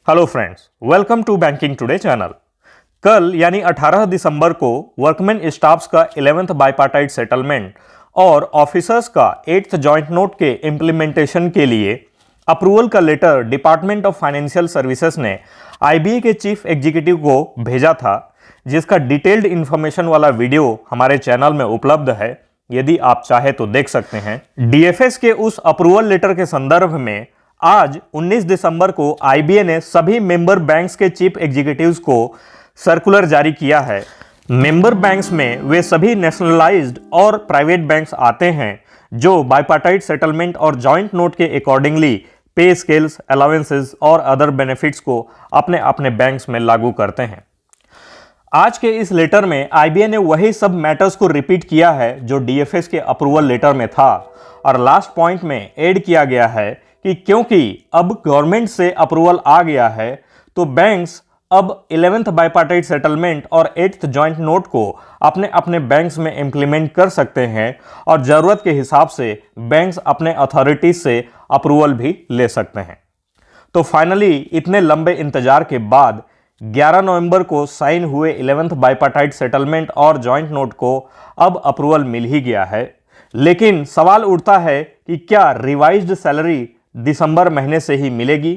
Hello friends, welcome to banking today channel. कल यानी 18 दिसंबर को वर्कमैन स्टाफ्स का 11th बाइपार्टाइट सेटलमेंट और ऑफिसर्स का 8th जॉइंट नोट के इम्प्लीमेंटेशन के लिए अप्रूवल का letter department of financial services ने आईबीए के चीफ एग्जीक्यूटिव को भेजा था, जिसका डिटेल्ड इंफॉर्मेशन वाला वीडियो हमारे चैनल में उपलब्ध है। यदि आप चाहे तो देख सकते हैं। डीएफएस के उस अप्रूवल लेटर के संदर्भ में आज 19 दिसंबर को आईबीए ने सभी मेंबर बैंक्स के चीफ एग्जीक्यूटिव्स को सर्कुलर जारी किया है। मेंबर बैंक्स में वे सभी नेशनलाइज्ड और प्राइवेट बैंक्स आते हैं जो बाइपार्टाइट सेटलमेंट और जॉइंट नोट के अकॉर्डिंगली पे स्केल्स, अलाउंसेस और अदर बेनिफिट्स को अपने अपने बैंक्स में लागू करते हैं। आज के इस लेटर में आईबीए ने वही सब मैटर्स को रिपीट किया है जो डीएफएस के अप्रूवल लेटर में था, और लास्ट पॉइंट में ऐड किया गया है कि क्योंकि अब गवर्नमेंट से अप्रूवल आ गया है तो बैंक्स अब 11th बाइपार्टाइट सेटलमेंट और 8th जॉइंट नोट को अपने अपने बैंक्स में इंप्लीमेंट कर सकते हैं और जरूरत के हिसाब से बैंक्स अपने अथॉरिटीज से अप्रूवल भी ले सकते हैं। तो फाइनली इतने लंबे इंतजार के बाद 11 नवंबर को साइन हुए 11th बाइपार्टाइट सेटलमेंट और जॉइंट नोट को अब अप्रूवल मिल ही गया है। लेकिन सवाल उठता है कि क्या रिवाइज्ड सैलरी दिसंबर महीने से ही मिलेगी?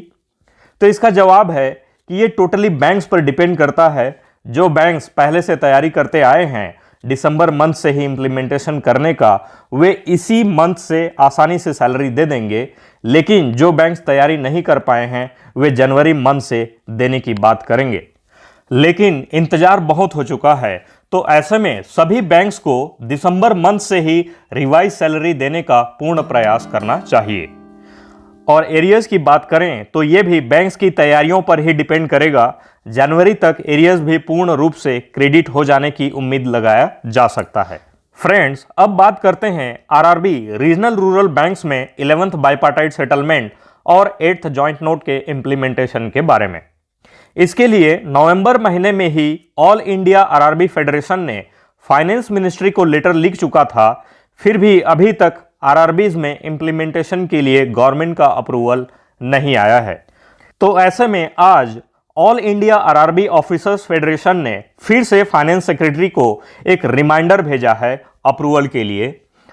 तो इसका जवाब है कि ये टोटली बैंक्स पर डिपेंड करता है। जो बैंक्स पहले से तैयारी करते आए हैं दिसंबर मंथ से ही इंप्लीमेंटेशन करने का, वे इसी मंथ से आसानी से सैलरी दे देंगे। लेकिन जो बैंक्स तैयारी नहीं कर पाए हैं वे जनवरी मंथ से देने की बात करेंगे। लेकिन इंतजार बहुत हो चुका है, तो ऐसे में सभी बैंक्स को दिसंबर मंथ से ही रिवाइज सैलरी देने का पूर्ण प्रयास करना चाहिए। और एरियर्स की बात करें तो ये भी बैंक्स की तैयारियों पर ही डिपेंड करेगा। जनवरी तक एरियर्स भी पूर्ण रूप से क्रेडिट हो जाने की उम्मीद लगाया जा सकता है। फ्रेंड्स, अब बात करते हैं आरआरबी रीजनल रूरल बैंक्स में 11th बाइपार्टाइट सेटलमेंट और 8th जॉइंट नोट के इंप्लीमेंटेशन के बारे में। इसके लिए नवंबर महीने में ही ऑल इंडिया आरआरबी फेडरेशन ने फाइनेंस मिनिस्ट्री को लेटर लिख चुका था, फिर भी अभी तक आरआरबीज में इंप्लीमेंटेशन के लिए गवर्नमेंट का अप्रूवल नहीं आया है। तो ऐसे में आज all India RRB officers federation ने फिर से फाइनेंस सेक्रेटरी को एक रिमाइंडर भेजा है अप्रूवल के लिए,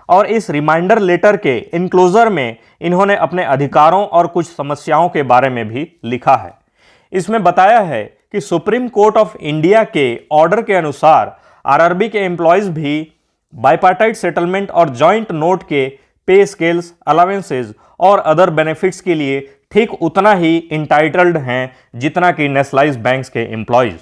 और इस रिमाइंडर लेटर के इनक्लोजर में इन्होंने अपने अधिकारों और कुछ समस्याओं के बारे में भी लिखा है। इसमें बताया है कि सुप्रीम कोर्ट ऑफ इंडिया के ऑर्डर के अनुसार आरआरबी के एम्प्लॉयज भी बाइपार्टाइट सेटलमेंट और जॉइंट नोट के पे स्केल्स, अलाउंसेस और अदर बेनिफिट्स के लिए ठीक उतना ही इंटाइटल्ड हैं जितना कि नेशनलाइज्ड बैंक्स के एम्प्लॉयज।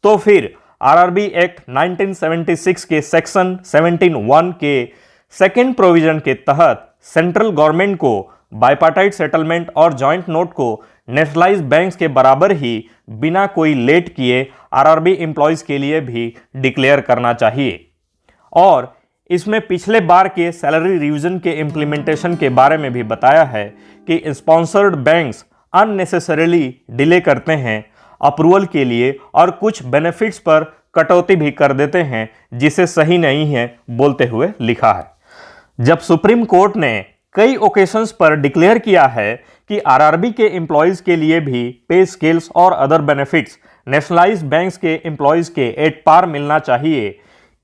तो फिर आरआरबी एक्ट 1976 के सेक्शन 17(1) के सेकेंड प्रोविजन के तहत सेंट्रल गवर्नमेंट को बाइपार्टाइट सेटलमेंट और जॉइंट नोट को नेशनलाइज्ड बैंक्स के बराबर ही बिना कोई लेट किए आरआरबी एम्प्लॉयज के लिए भी डिक्लेयर करना चाहिए। और इसमें पिछले बार के सैलरी रिवीजन के इम्प्लीमेंटेशन के बारे में भी बताया है कि स्पॉन्सर्ड बैंक्स अननेसेसरीली डिले करते हैं अप्रूवल के लिए और कुछ बेनिफिट्स पर कटौती भी कर देते हैं, जिसे सही नहीं है बोलते हुए लिखा है। जब सुप्रीम कोर्ट ने कई ओकेशंस पर डिक्लेयर किया है कि आरआरबी के एम्प्लॉयज के लिए भी पे स्केल्स और अदर बेनिफिट्स नेशनलाइज्ड बैंक्स के एम्प्लॉयज के एट पार मिलना चाहिए,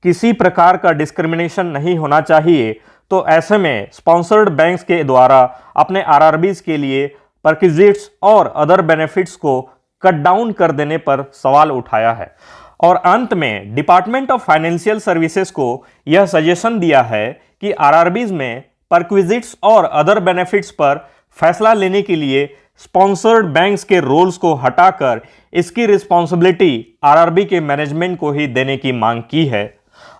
किसी प्रकार का डिस्क्रिमिनेशन नहीं होना चाहिए, तो ऐसे में स्पॉन्सर्ड बैंक्स के द्वारा अपने आरआरबीज के लिए परक्विजिट्स और अदर बेनिफिट्स को कट डाउन कर देने पर सवाल उठाया है। और अंत में डिपार्टमेंट ऑफ फाइनेंशियल सर्विसेज को यह सजेशन दिया है कि आरआरबीज में परक्विजिट्स और अदर बेनिफिट्स पर फैसला लेने के लिए स्पॉन्सर्ड बैंक्स के रोल्स को हटाकर इसकी रिस्पॉन्सिबिलिटी आरआरबी के मैनेजमेंट को ही देने की मांग की है।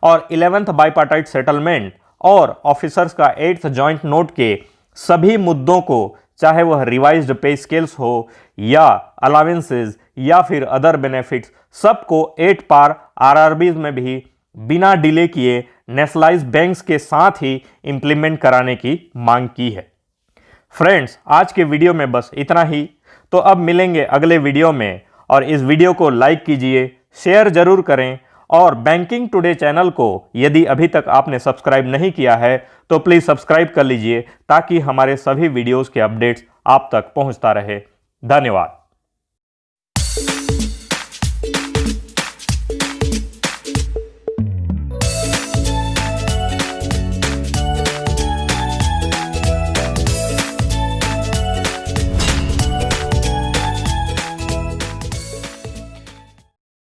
और 11th बाइपार्टाइट सेटलमेंट और ऑफिसर्स का 8th जॉइंट नोट के सभी मुद्दों को, चाहे वह रिवाइज्ड पे स्केल्स हो या अलाउंसेस या फिर अदर बेनिफिट्स, सबको 8 पार आरआरबीज में भी बिना डिले किए नेशनलाइज्ड बैंक्स के साथ ही इंप्लीमेंट कराने की मांग की है। फ्रेंड्स, आज के वीडियो में बस इतना ही। तो अब मिलेंगे अगले वीडियो में, और इस वीडियो को लाइक कीजिए, शेयर जरूर करें, और बैंकिंग टुडे चैनल को यदि अभी तक आपने सब्सक्राइब नहीं किया है तो प्लीज़ सब्सक्राइब कर लीजिए ताकि हमारे सभी वीडियोस के अपडेट्स आप तक पहुंचता रहे। धन्यवाद।